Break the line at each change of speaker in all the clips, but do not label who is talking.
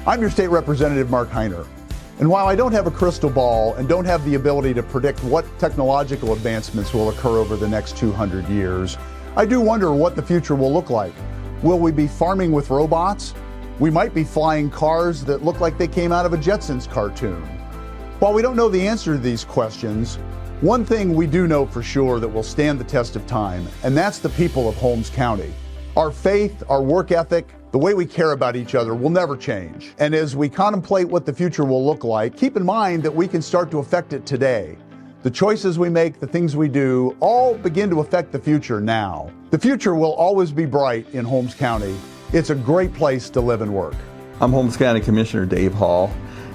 I'm your state representative, Mark Heiner. And while I don't have a crystal ball and don't have the ability to predict what technological advancements will occur over the next 200 years, I do wonder what the future will look like. Will we be farming with robots? We might be flying cars that look like they came out of a Jetsons cartoon. While we don't know the answer to these questions, one thing we do know for sure that will stand the test of time, and that's the people of Holmes County. Our faith, our work ethic, the way we care about each other will never change. And as we contemplate what the future will look like, keep in mind that we can start to affect it today. The choices we make, the things we do, all begin to affect the future now. The future will always be bright in Holmes County. It's a great place to live and work.
I'm Holmes County Commissioner Dave Hall,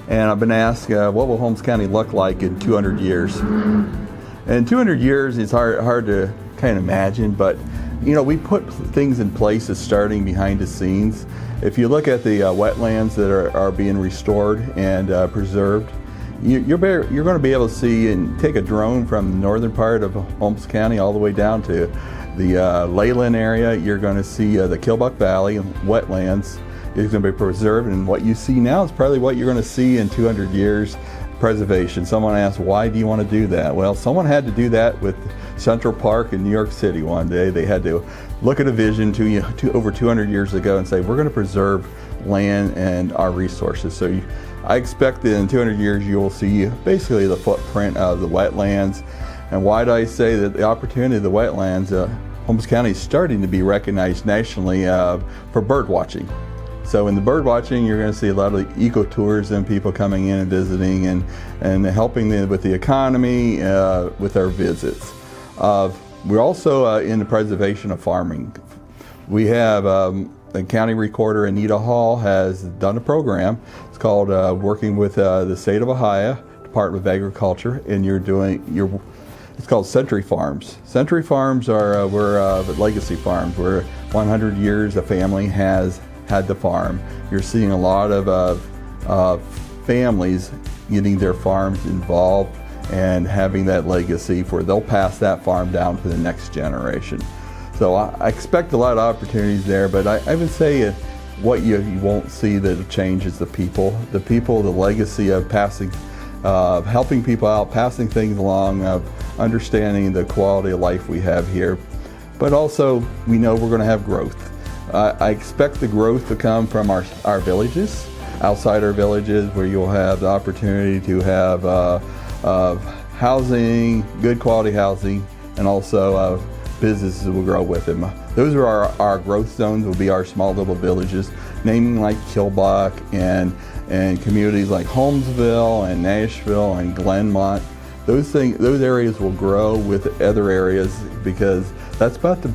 and I've been asked what will Holmes County look like in 200 years? And 200 years is hard to kind of imagine, but you know, we put things in place that's starting behind the scenes. If you look at the wetlands that are being restored and preserved, you're going to be able to see and take a drone from the northern part of Holmes County all the way down to the Leyland area. You're going to see the Killbuck Valley and wetlands is going to be preserved, and what you see now is probably what you're going to see in 200 years preservation. Someone asked, why do you want to do that? Well, someone had to do that with Central Park in New York City one day. They had to look at a vision over 200 years ago and say, we're going to preserve land and our resources. So I expect that in 200 years you will see basically the footprint of the wetlands. And why do I say that the opportunity of the wetlands, Holmes County is starting to be recognized nationally for bird watching. So in the bird watching, you're going to see a lot of ecotourism, people coming in and visiting and helping them with the economy with our visits. We're also in the preservation of farming. We have the county recorder Anita Hall has done a program. It's called working with the state of Ohio Department of Agriculture, and it's called Century Farms. Century Farms we're legacy farms where 100 years a family has had the farm. You're seeing a lot of families getting their farms involved and having that legacy they'll pass that farm down to the next generation. So I expect a lot of opportunities there, but I would say what you won't see that changes the people, the legacy of passing, helping people out, passing things along, of understanding the quality of life we have here. But also, we know we're going to have growth. I expect the growth to come from our villages, outside our villages, where you'll have the opportunity to have housing, good quality housing, and also businesses will grow with them. Those are our growth zones, will be our small little villages, naming like Killbuck and communities like Holmesville and Nashville and Glenmont. Those areas will grow with other areas because that's about the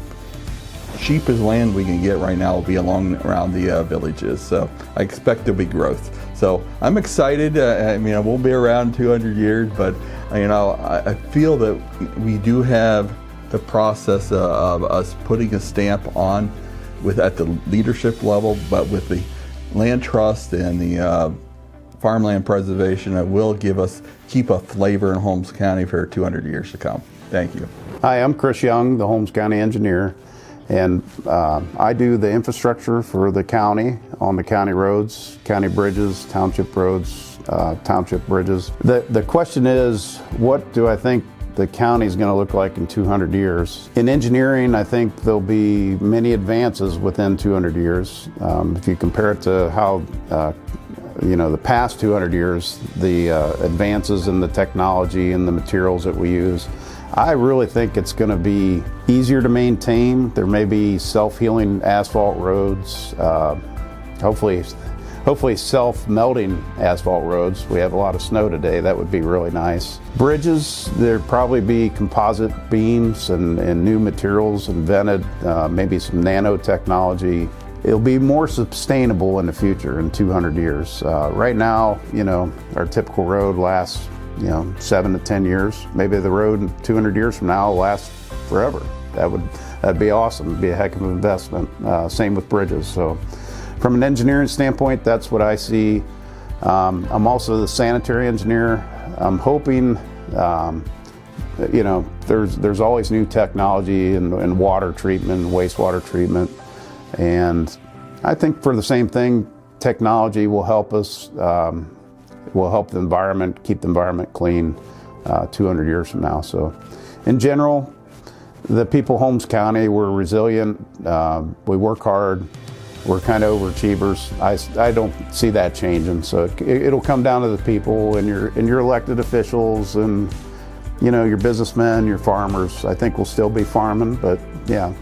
cheapest land we can get right now will be around the villages. So I expect there'll be growth. So I'm excited. We'll be around 200 years, but I feel that we do have the process of us putting a stamp on at the leadership level, but with the land trust and the farmland preservation, it will keep a flavor in Holmes County for 200 years to come. Thank you.
Hi, I'm Chris Young, the Holmes County engineer. And I do the infrastructure for the county on the county roads, county bridges, township roads, township bridges. The question is, what do I think the county is going to look like in 200 years? In engineering, I think there'll be many advances within 200 years. If you compare it to how the past 200 years, the advances in the technology and the materials that we use, I really think it's going to be easier to maintain. There may be self-healing asphalt roads, hopefully self-melting asphalt roads. We have a lot of snow today. That would be really nice. Bridges, there'd probably be composite beams and new materials invented, maybe some nanotechnology. It'll be more sustainable in the future in 200 years. Right now, our typical road lasts 7 to 10 years. Maybe the road in 200 years from now will last forever. That'd be awesome. It'd be a heck of an investment. Same with bridges. So from an engineering standpoint, that's what I see. I'm also the sanitary engineer. I'm hoping, there's always new technology in water treatment, wastewater treatment. And I think for the same thing, technology will help us, will help the environment, keep the environment clean 200 years from now. So in general, the people of Holmes County, we're resilient, we work hard, we're kind of overachievers. I don't see that changing. So it'll come down to the people and your elected officials and your businessmen, your farmers. I think we'll still be farming, but yeah,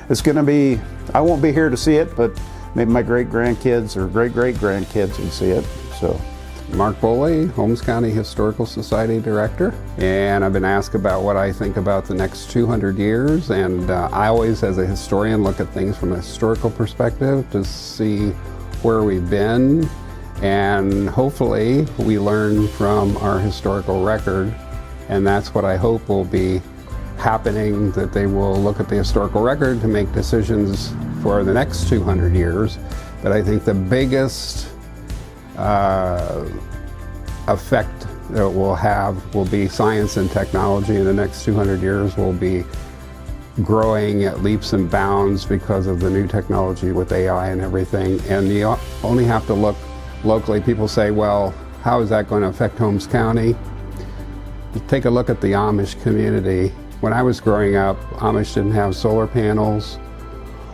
it's going to be, I won't be here to see it, but maybe my great-grandkids or great-great-grandkids would see it. So,
Mark Boley, Holmes County Historical Society Director, and I've been asked about what I think about the next 200 years, and I always, as a historian, look at things from a historical perspective to see where we've been, and hopefully we learn from our historical record, and that's what I hope will be happening, that they will look at the historical record to make decisions for the next 200 years. But I think the biggest effect that it will have will be science and technology in the next 200 years will be growing at leaps and bounds because of the new technology with AI and everything. And you only have to look locally. People say, well, how is that going to affect Holmes County? You take a look at the Amish community. When I was growing up, Amish didn't have solar panels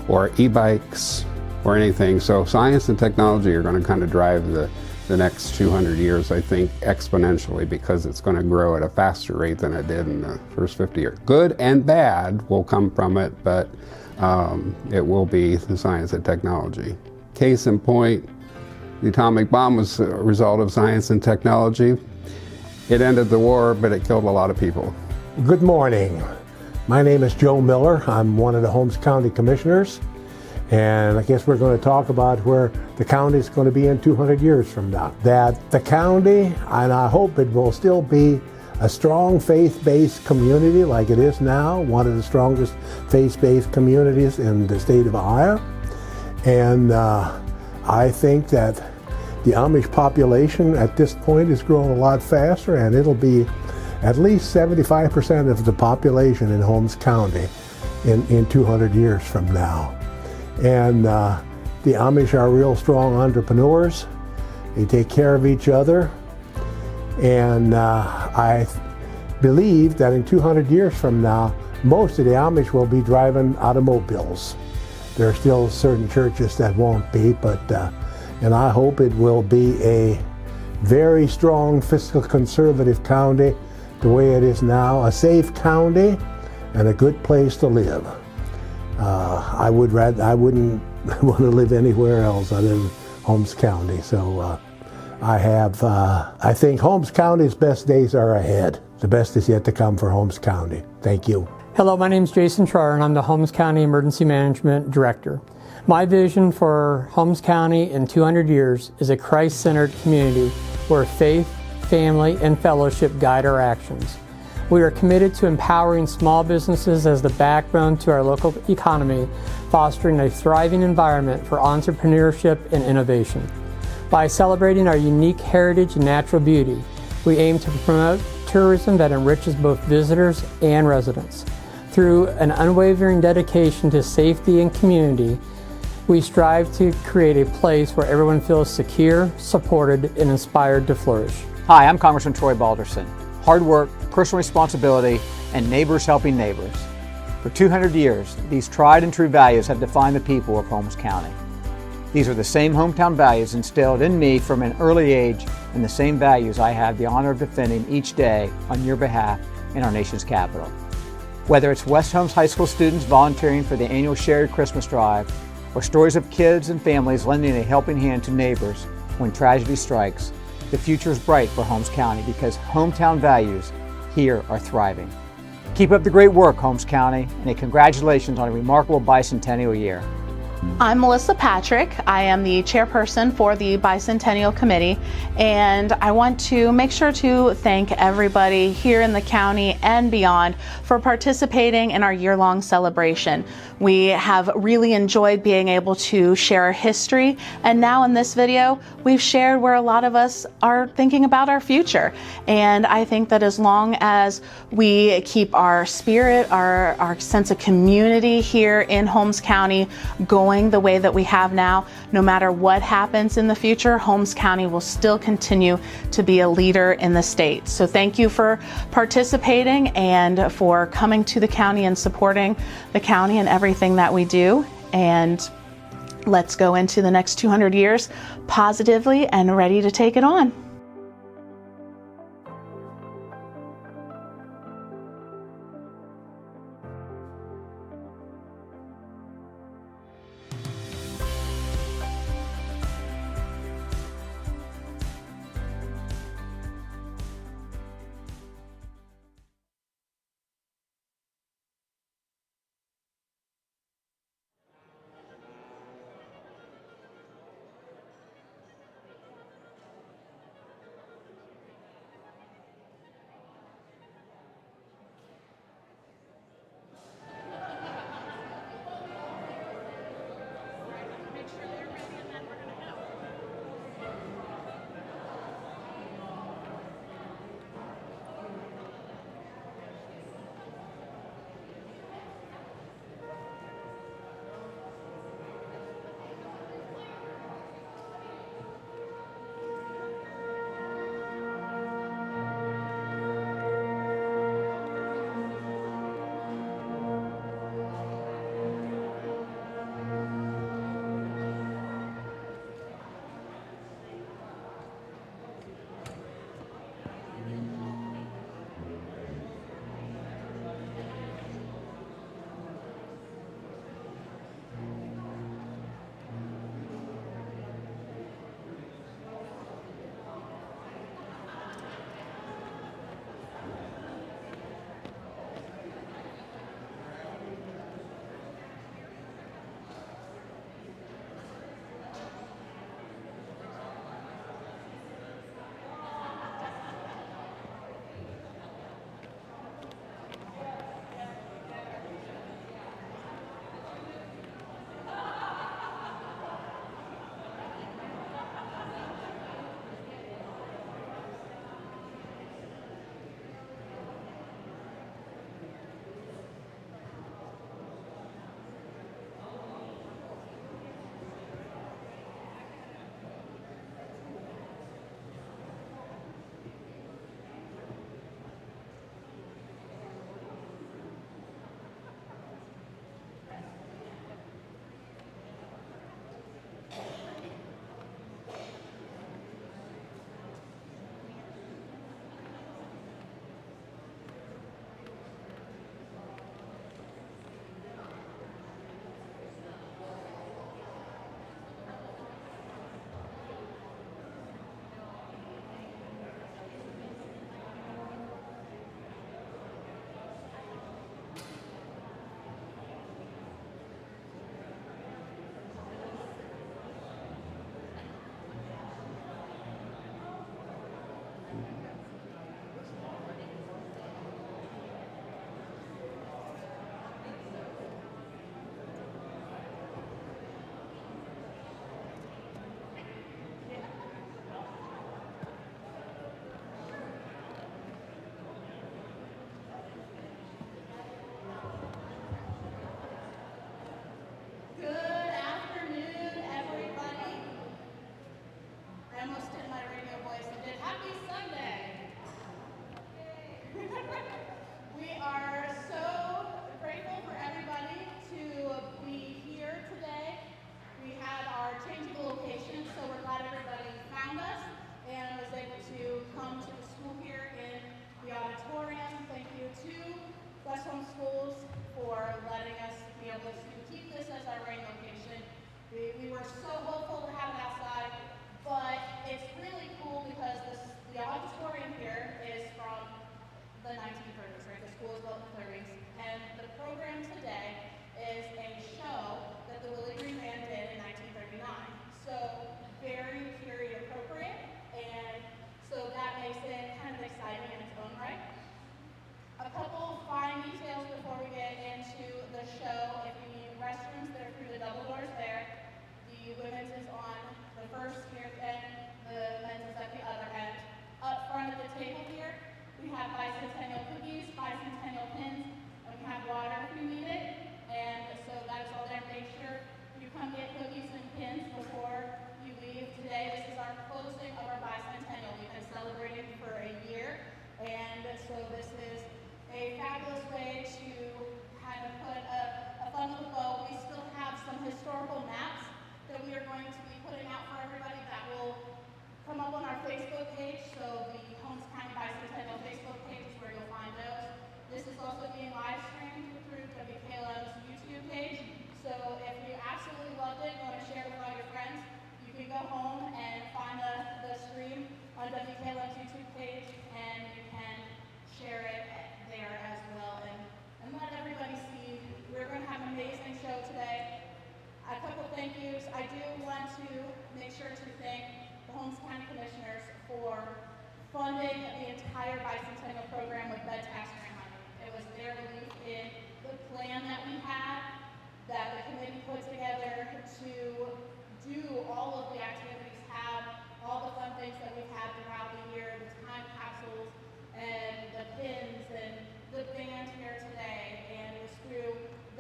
or e-bikes or anything. So science and technology are going to kind of drive the next 200 years, I think, exponentially, because it's going to grow at a faster rate than it did in the first 50 years. Good and bad will come from it, but it will be the science and technology. Case in point, the atomic bomb was a result of science and technology. It ended the war, but it killed a lot of people.
Good morning. My name is Joe Miller. I'm one of the Holmes County Commissioners, and I guess we're going to talk about where the county is going to be in 200 years from now. That the county, and I hope it will still be, a strong faith-based community like it is now, one of the strongest faith-based communities in the state of Ohio. And I think that the Amish population at this point is growing a lot faster, and it'll be at least 75% of the population in Holmes County in 200 years from now. And the Amish are real strong entrepreneurs. They take care of each other. And I believe that in 200 years from now, most of the Amish will be driving automobiles. There are still certain churches that won't be, but and I hope it will be a very strong fiscal conservative county the way it is now, a safe county and a good place to live. I wouldn't want to live anywhere else other than Holmes County. So I think Holmes County's best days are ahead. The best is yet to come for Holmes County. Thank you.
Hello, my name is Jason Schreier, and I'm the Holmes County Emergency Management Director. My vision for Holmes County in 200 years is a Christ-centered community where faith, family, and fellowship guide our actions. We are committed to empowering small businesses as the backbone to our local economy, fostering a thriving environment for entrepreneurship and innovation. By celebrating our unique heritage and natural beauty, we aim to promote tourism that enriches both visitors and residents. Through an unwavering dedication to safety and community, we strive to create a place where everyone feels secure, supported, and inspired to flourish.
Hi, I'm Congressman Troy Balderson. Hard work, personal responsibility, and neighbors helping neighbors. For 200 years, these tried and true values have defined the people of Holmes County. These are the same hometown values instilled in me from an early age, and the same values I have the honor of defending each day on your behalf in our nation's capital. Whether it's West Holmes High School students volunteering for the annual Shared Christmas Drive, or stories of kids and families lending a helping hand to neighbors when tragedy strikes, the future is bright for Holmes County because hometown values here are thriving. Keep up the great work, Holmes County, and a congratulations on a remarkable bicentennial year.
I'm Melissa Patrick. I am the chairperson for the Bicentennial Committee, and I want to make sure to thank everybody here in the county and beyond for participating in our year-long celebration. We have really enjoyed being able to share our history, and now in this video, we've shared where a lot of us are thinking about our future. And I think that as long as we keep our spirit, our sense of community here in Holmes County going going the way that we have now, no matter what happens in the future, Holmes County will still continue to be a leader in the state. So thank you for participating and for coming to the county and supporting the county and everything that we do. And let's go into the next 200 years positively and ready to take it on.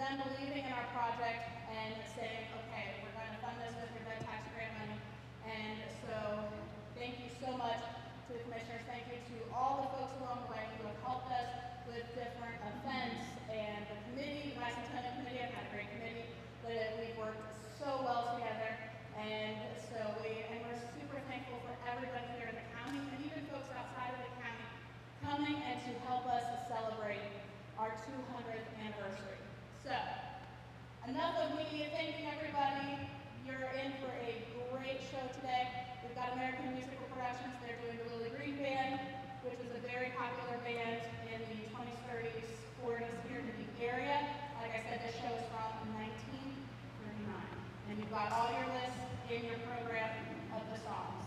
them believing in our project and saying, okay, we're going to fund this with your bed tax grant money. And so thank you so much to the commissioners. Thank you to all the folks along the way who have helped us with different events, and the committee, the Bicentennial Committee. I've had a great committee, but we've worked so well together. And so we're super thankful for everybody here in the county, and even folks outside of the county coming and to help us celebrate our 200th anniversary. So, enough of me thanking everybody. You're in for a great show today. We've got American Musical Productions. They're doing the Willie Green Band, which was a very popular band in the 20s, 30s, 40s here in the area. Like I said, this show is from 1939. And you've got all your lists in your program of the songs.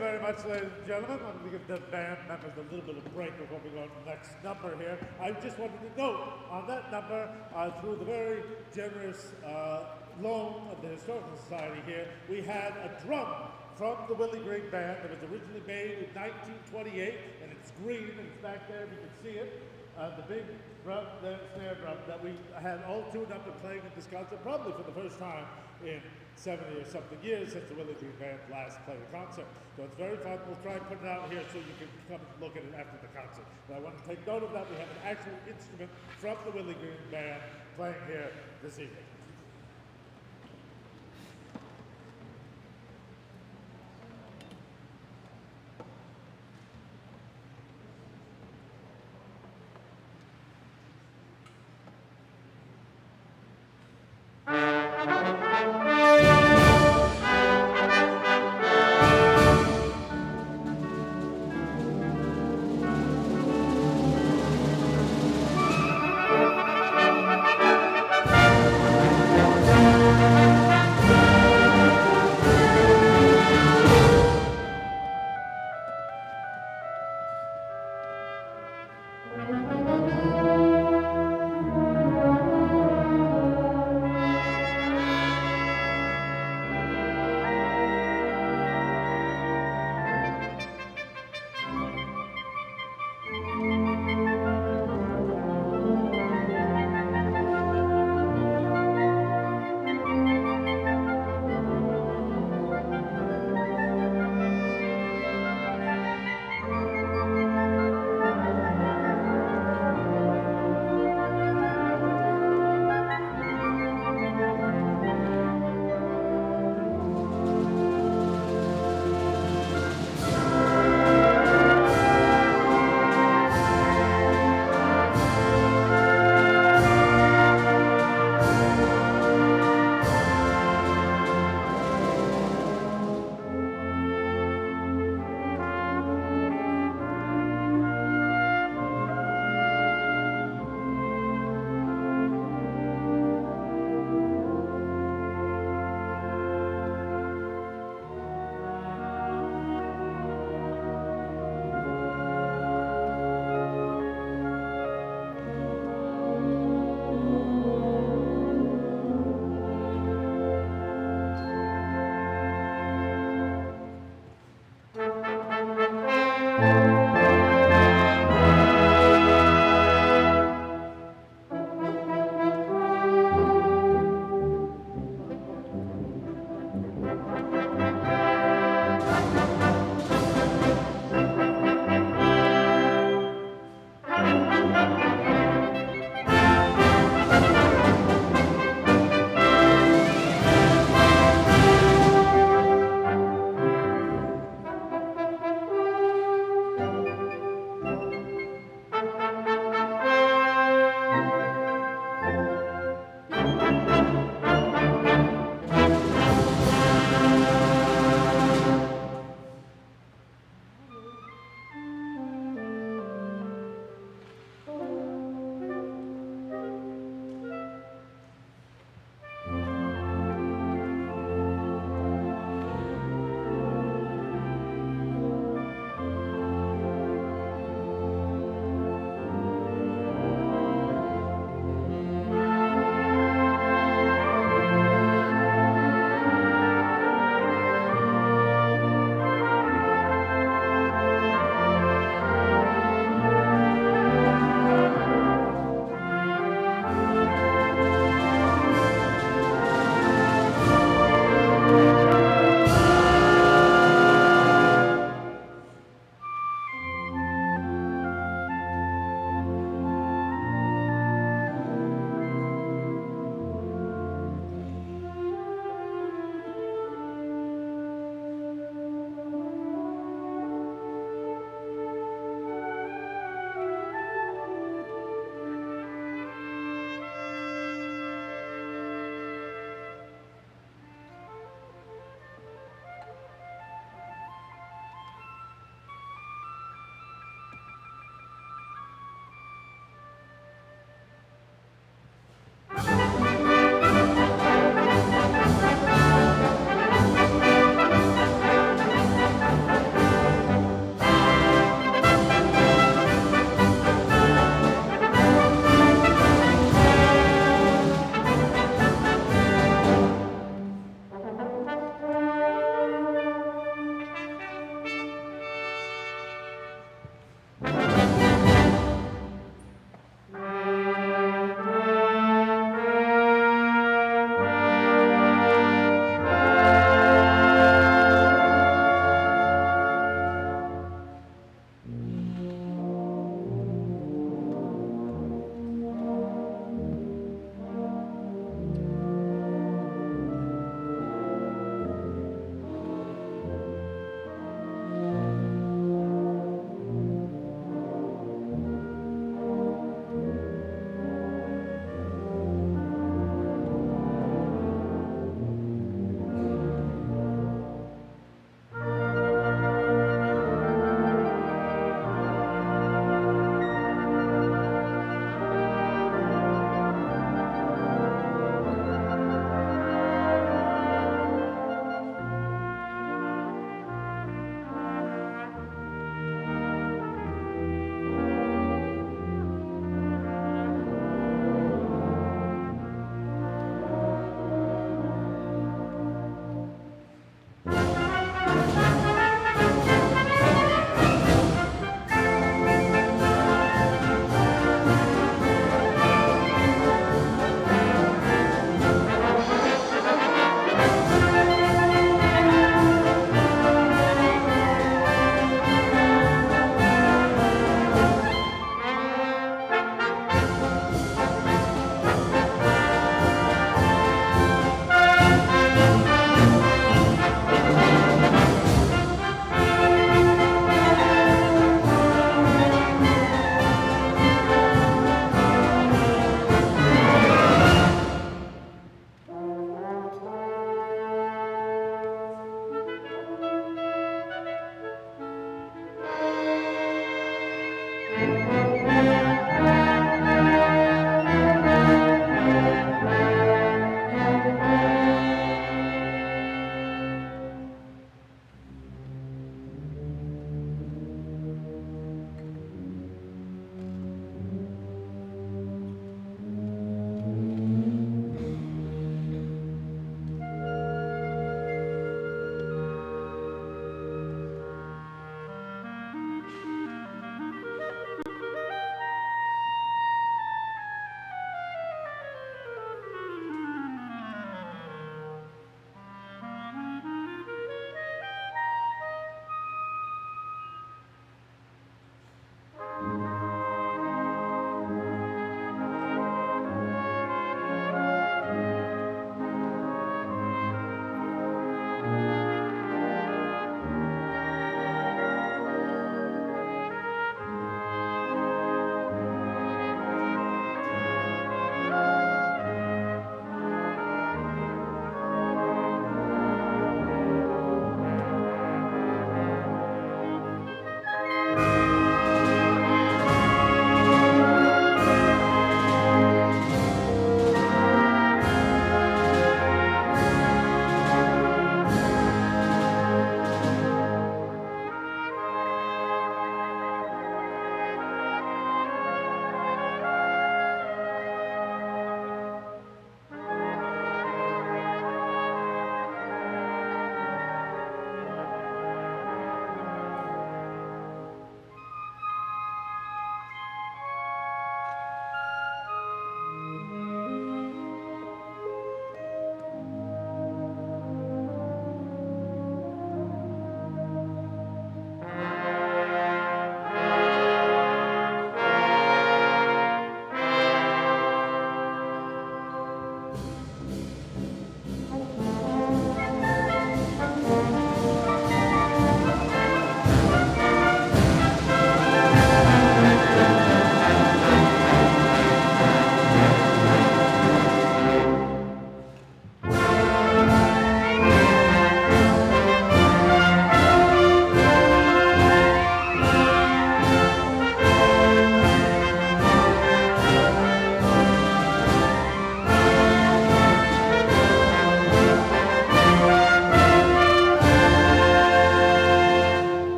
very much, ladies and gentlemen. I'm going to give the band members a little bit of break before we go to the next number here. I just wanted to note on that number, through the very generous loan of the Historical Society here, we had a drum from the Willie Green Band that was originally made in 1928, and it's green, and it's back there if you can see it. The big drum, the snare drum that we had all tuned up and playing in this concert, probably for the first time in 70 or something years since the Willie Green Band last played a concert. So it's very fun. We'll try and put it out here so you can come and look at it after the concert. But I want to take note of that. We have an actual instrument from the Willie Green Band playing here this evening.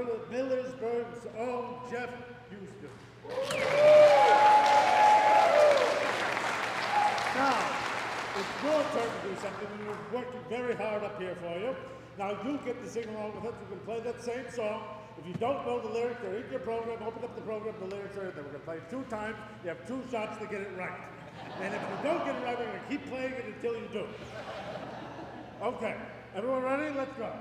Millersburg's own Jeff Houston. Now, it's your turn to do something, and we're working very hard up here for you. Now, you get to sing along with us. You can play that same song. If you don't know the lyrics, they're in your program. Open up the program, the lyrics are in there. We're going to play it 2 times. You have 2 shots to get it right. And if you don't get it right, we're going to keep playing it until you do. Okay, everyone ready? Let's go.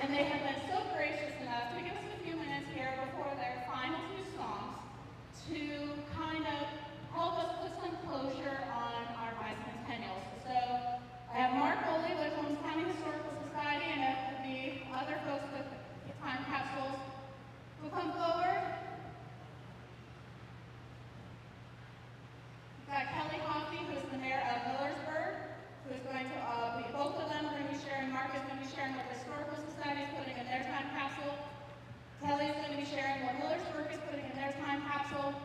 And they have been so gracious enough to give us a few minutes here before their final two songs to kind of help us put some closure on our bicentennials. So I have Mark Willie with Holmes County Historical Society and the other folks with time capsules who come forward. We've got Kelly Hoffey, who's the mayor of Millersburg, who's going to both of them are going to be sharing. Mark is going to be sharing what the Historical Society is putting in their time capsule. Kelly is going to be sharing what Millersburg is putting in their time capsule.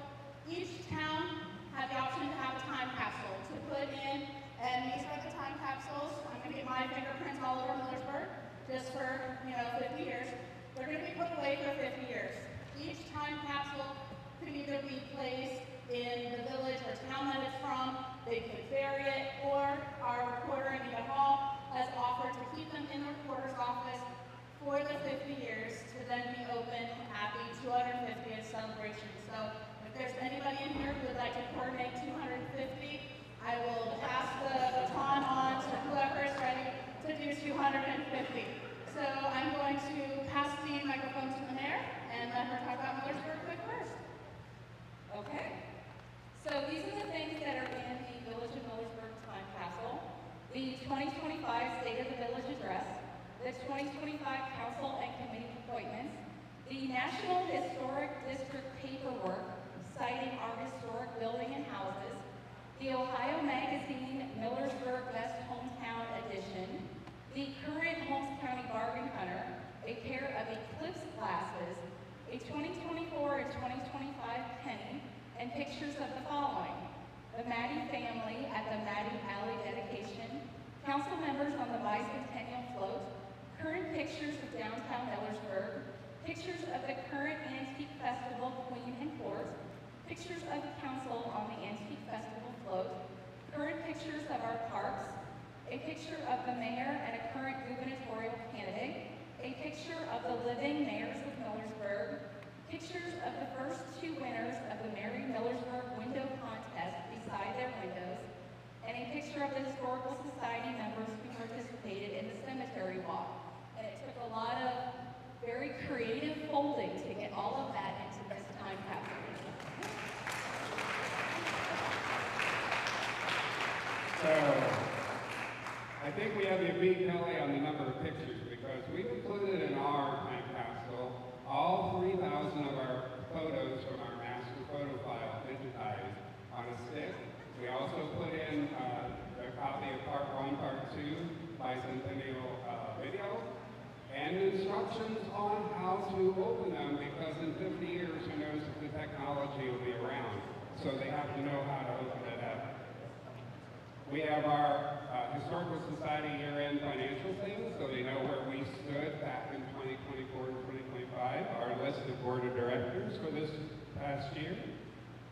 Each town had the option to have a time capsule to put in, and these are the time capsules. I'm going to get my fingerprints all over Millersburg just for 50 years. They're going to be put away for 50 years. Each time capsule could either be placed in the village or town that it's from, they could bury it, or our recorder, Anita Hall, has offered to keep them in the recorder's office for the 50 years to then be open at the 250th celebration. So if there's anybody in here who would like to coordinate 250, I will pass the baton on to whoever is ready to do 250. So I'm going to pass the microphone to the mayor and let her talk about Millersburg quick first.
Okay. So these are the things that are in the Village of Millersburg time capsule. The 2025 State of the Village Address, the 2025 Council and Committee appointments, the National Historic District paperwork citing our historic building and houses, the Ohio Magazine Millersburg Best Hometown Edition, the current Holmes County Bargain Hunter, a pair of Eclipse glasses, a 2024 and 2025 penny, and pictures of the following: the Maddie family at the Maddie Alley dedication, council members on the Bicentennial float, current pictures of downtown Millersburg, pictures of the current Antique Festival Queen and Court, pictures of the council on the Antique Festival float, current pictures of our parks, a picture of the mayor and a current gubernatorial candidate, a picture of the living mayors of Millersburg, pictures of the first two winners of the Mary Millersburg Window Contest beside their windows, and a picture of the Historical Society members who participated in the cemetery walk. And it took a lot of very creative folding to get all of that into this time capsule.
So, I think we have to beat Kelly on the number of pictures because we've included in our time capsule all 3,000 of our photos from our master photo file digitized on a stick. We also put in a copy of Part 1, Part 2 Bicentennial video, and instructions on how to open them because in 50 years, who knows if the technology will be around. So they have to know how to open it up. We have our Historical Society year-end financial things, so they know where we stood back in 2024 and 2025, our list of board of directors for this past year,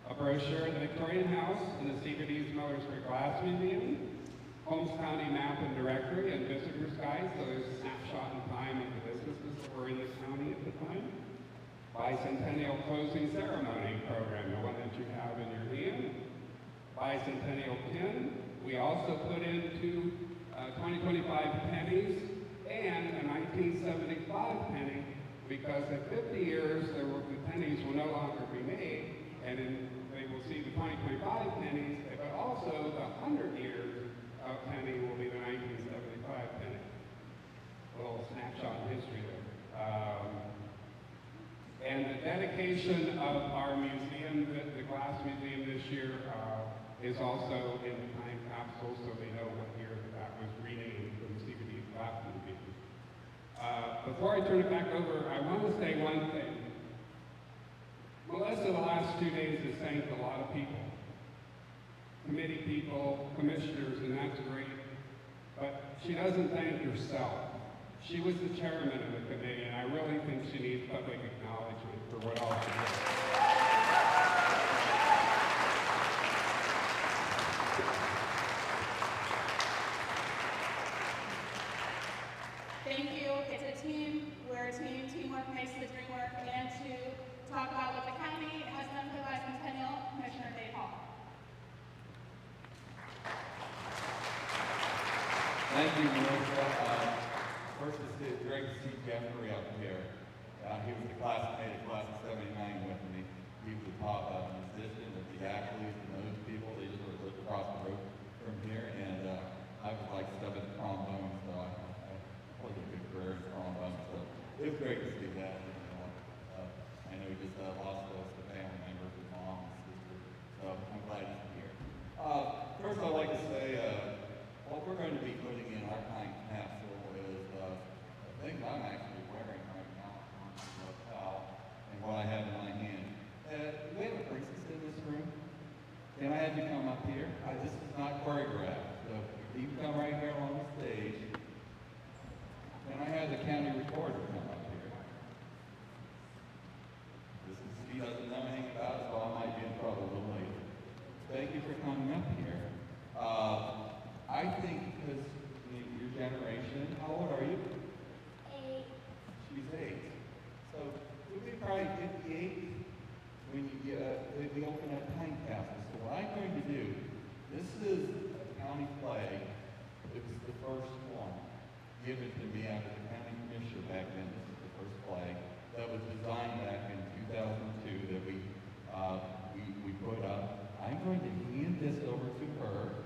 a brochure of the Victorian House and the CBD's Millersburg Glass Museum, Holmes County map and directory and visitor's guide, so there's a snapshot in time of the businesses that were in the county at the time, Bicentennial closing ceremony program, the one that you have in your hand, Bicentennial pin. We also put in two 2025 pennies and a 1975 penny because at 50 years the pennies will no longer be made, and they will see the 2025 pennies, but also the 100 years of penny will be the 1975 penny. A little snapshot in history there. And the dedication of our museum, the Glass Museum this year, is also in the time capsule, so they know what year that was renamed from CBD Glass Museum. Before I turn it back over, I want to say one thing. Melissa, the last 2 days, has thanked a lot of people. Committee people, commissioners, and that's great. But she doesn't thank herself. She was the chairman of the committee, and I really think she needs public acknowledgement for what all she did.
Thank you. It's a team. We're a team. Teamwork makes the dream work. And to talk about what the county has done for the Bicentennial, Commissioner Dave Hall.
Thank you, Melissa.
First, it's great to see Jeffery up here. He was a classmate of class of '79 with me. He was a top musician with the Athletes and those people. They just lived across the road from here, and I was like stubbing trombone, so I was a good career in trombone. So it was great to see that. I know he just lost those to family members, his mom and sister. So I'm glad he's here. First, I'd like to say what we're going to be putting in our time capsule is the thing I'm actually wearing right now on the lapel and what I have in my hand. Do we have a priestess in this room? And I had to come up here. This is not choreographed, so you can come right here on the stage. And I had the county recorder come up here. He doesn't know anything about it, so I might be in trouble a little later. Thank you for coming up here. I think because your generation, how old are you?
8.
She's 8. So you'll be probably 58 when we open up time capsules. So what I'm going to do, this is a county flag. It was the first one given to me out of the county commissioner back then. This is the first flag that was designed back in 2002 that we put up. I'm going to hand this over to her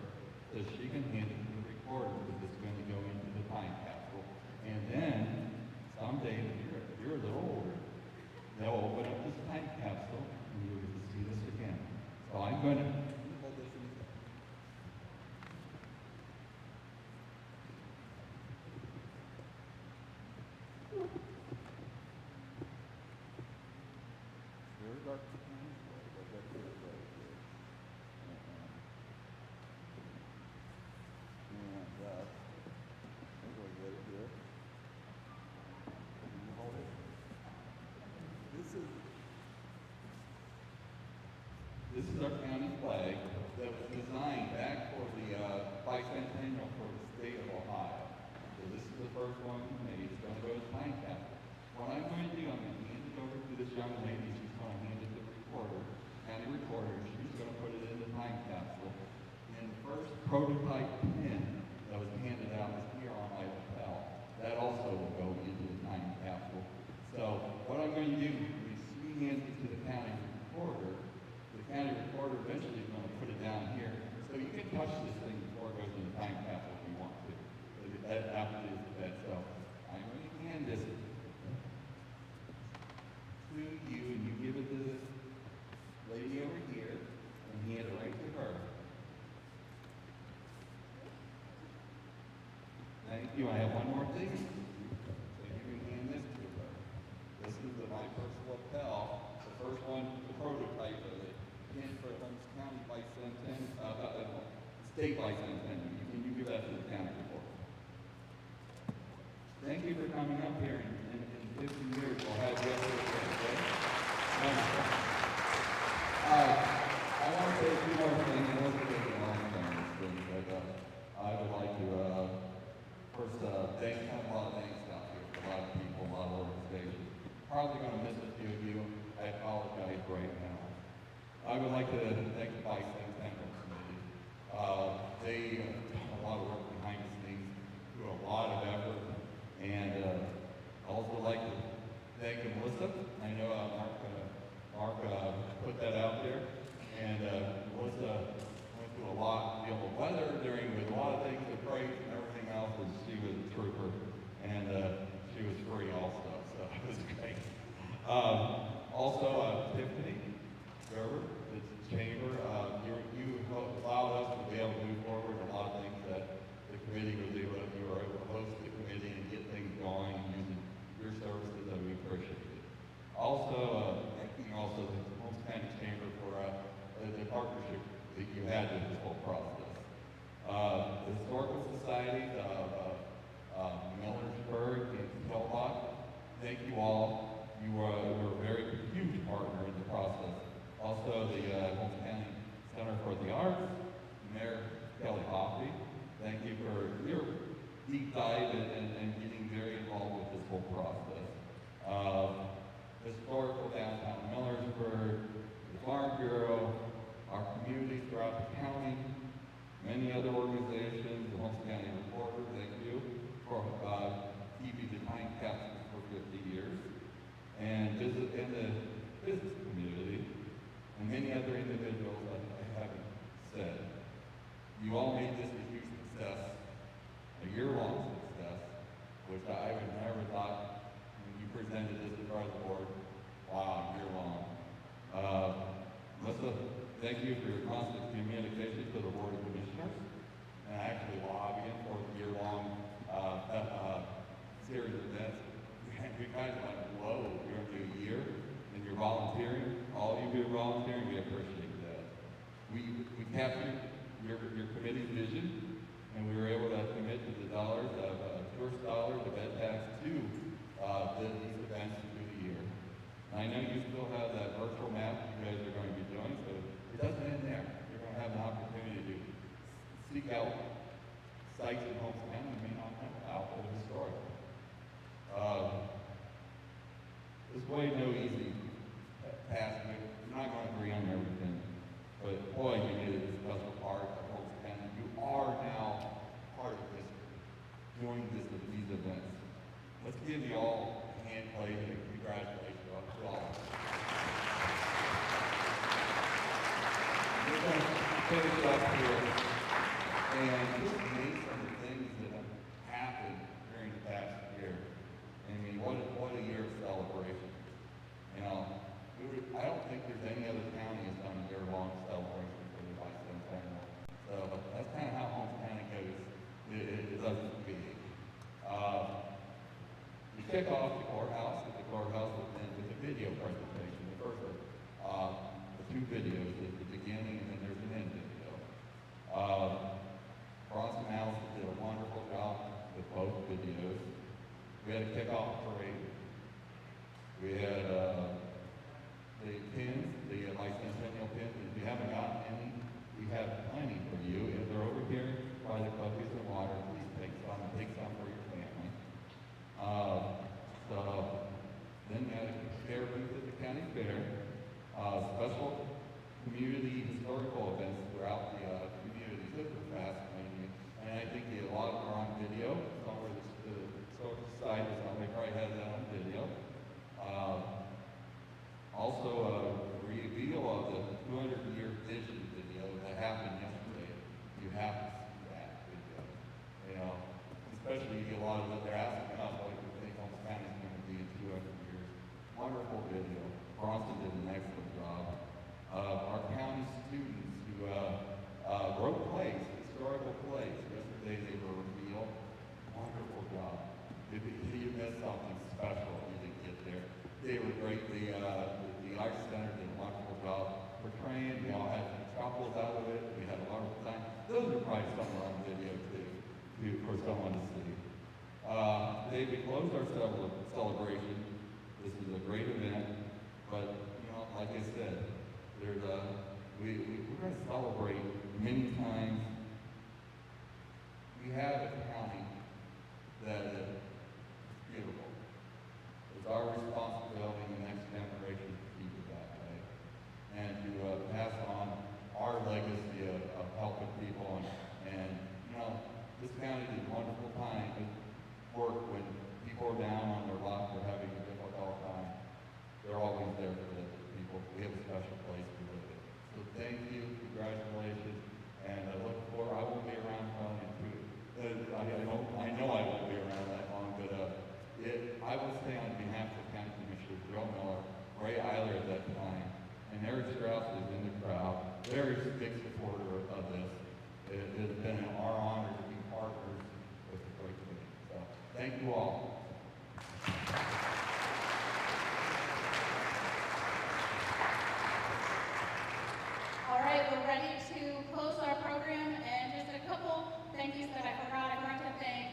so she can hand it to the recorder because it's going to go into the time capsule. And then someday, when you're a little older, they'll open up this time capsule and you'll get to see this again. So I'm going to hold this in the Here's our This is our county flag that was designed back for the Bicentennial for the state of Ohio. So this is the first one we made. It's going to go to the time capsule. What I'm going to do, I'm going to hand it over to this young lady. She's going to hand it to the recorder, county recorder. She's going to put it in the time capsule. And the first prototype pin that was handed out is here on my lapel. That also will go into the time capsule. So what I'm going to do is she hands it to the county recorder. The county recorder eventually is going to put it down here. So you can touch this thing before it goes in the time capsule if you want to. After it is the bed. So I'm going to hand this to you, and you give it to this lady over here, and hand it right to her. Thank you. I have one more thing. So you can hand this to her. This is my personal lapel, the first one, the prototype of it. In for Holmes County Bicentennial, state Bicentennial. You give that to the county report. Thank you for coming up here. In 50 years, we'll have you up here again, okay? I want to say a few more things. I wasn't taking a long time on this thing, but I would like to first thank a lot of thanks out here for a lot of people, a lot of organizations. Probably going to miss a few of you. I apologize right now. I would like to thank the Bicentennial Committee. They do a lot of work behind the scenes, do a lot of effort, and I also like to thank Melissa. I know Mark put that out there, and Melissa went through a lot, deal with weather with a lot of things, the breaks and everything else, and she was a trooper, and she was free also, so it was great. Also, Tiffany Gerber, the chamber, you allowed us to be able to move forward a lot of things that the committee was able to. You were able to host the committee and get things going using your services, and we appreciate it. Also, thanking also the Holmes County Chamber for the partnership that you had with this whole process. The Historical Societies of Millersburg and Tobani, thank you all. You were a very huge partner in the process. Also, the Holmes County Center for the Arts, Mayor Kelly Hoffey, thank you for your deep dive and getting very involved with this whole process. Historical Downtown Millersburg, the Farm Bureau, our communities throughout the county, many other organizations, the Holmes County Reporter, thank you for keeping which I would never thought when you presented this in front of the board. Wow, year long. Melissa, thank you for your constant communication to the Board of Commissioners and actually lobbying for the year-long series of events. We kind of went, whoa, you're going to do a year and you're volunteering. All of you who are volunteering, we appreciate that. We captured your committee's vision, and we were able to commit to the dollars of tourist dollars, of ed tax to these events through the year. And I know you still have that virtual map you guys are going to be doing, so it doesn't end there. You're going to have an opportunity to seek out sites in Holmes County you may not know about, but historical. This way, no easy task. We're not going to agree on everything, but boy, you made it a special part of Holmes County. You are now part of history, doing these events. Let's give you all a hand play and congratulations to all. We're going to finish up here and just name some of the things that have happened during the past year. I mean, what a year of celebration. You know, I don't think there's any other county that's done a year-long celebration for the Bicentennial. So that's kind of how Holmes County goes. It doesn't big. We kick off the courthouse with a video presentation. The first the two videos at the beginning, and then there's an end video. Bronson Allison did a wonderful job with both videos. We had a kickoff parade. We had the pins, the Bicentennial pins. If you haven't gotten any, we have plenty for you. If they're over here by the cookies and water, please take some for your family. So then we had a fair booth at the county fair. Special community historical events throughout the community. This was fascinating. And I think a lot of them are on video. Somewhere the social side or somebody probably has that on video. Also, a reveal of the 200-year vision video that happened yesterday. You have to see that video. You know, especially a lot of what they're asking us, what do you think Holmes County is going to be in 200 years. Wonderful video. Bronson did an excellent job. Our county students who wrote plays, historical plays. Yesterday they were revealed. Wonderful job. If you missed something special, you didn't get there. They were great. The Arts Center did a wonderful job portraying. We all had some chuckles out of it. We had a wonderful time. Those are probably somewhere on video too, for someone to see. We closed our celebration. This is a great event, but you know, like I said, there's we're going to celebrate many times. We have a county that is beautiful. It's our responsibility in the next generation to keep it that way, and to pass on our legacy of helping people. And you know, this county did a wonderful time to work when people are down on their luck or having a difficult time. They're always there for the people. We have a special place to live in. So thank you, congratulations, and I look forward. I won't be around long I know I won't be around that long, but I will say on behalf of the County Commissioner, Joe Miller, Ray Eiler at that time, and Eric Strauss is in the crowd, very big supporter of this. It has been our honor to be partners with the great committee. So thank you all.
All right, we're ready to close our program, and just a couple thank yous that I forgot. I forgot to thank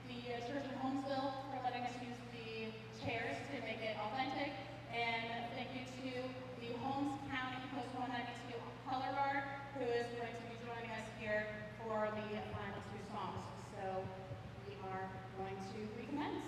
the Church in Holmesville for letting us use the chairs to make it authentic, and thank you to the Holmes County Post 192 Color Guard, who is going to be joining us here for the final two songs. So we are going to recommence.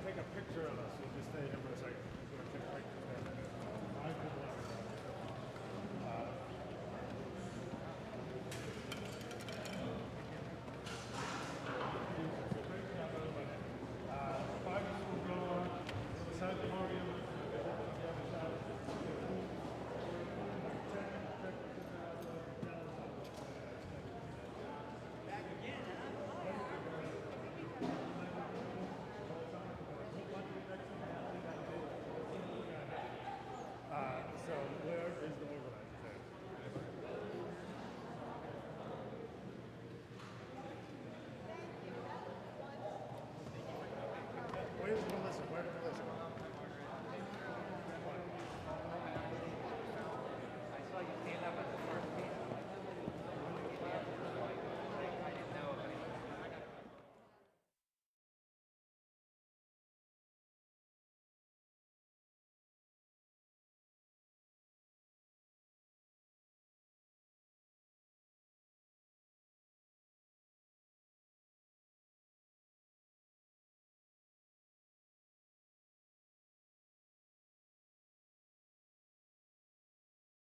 Take a picture of us. We'll just stay here for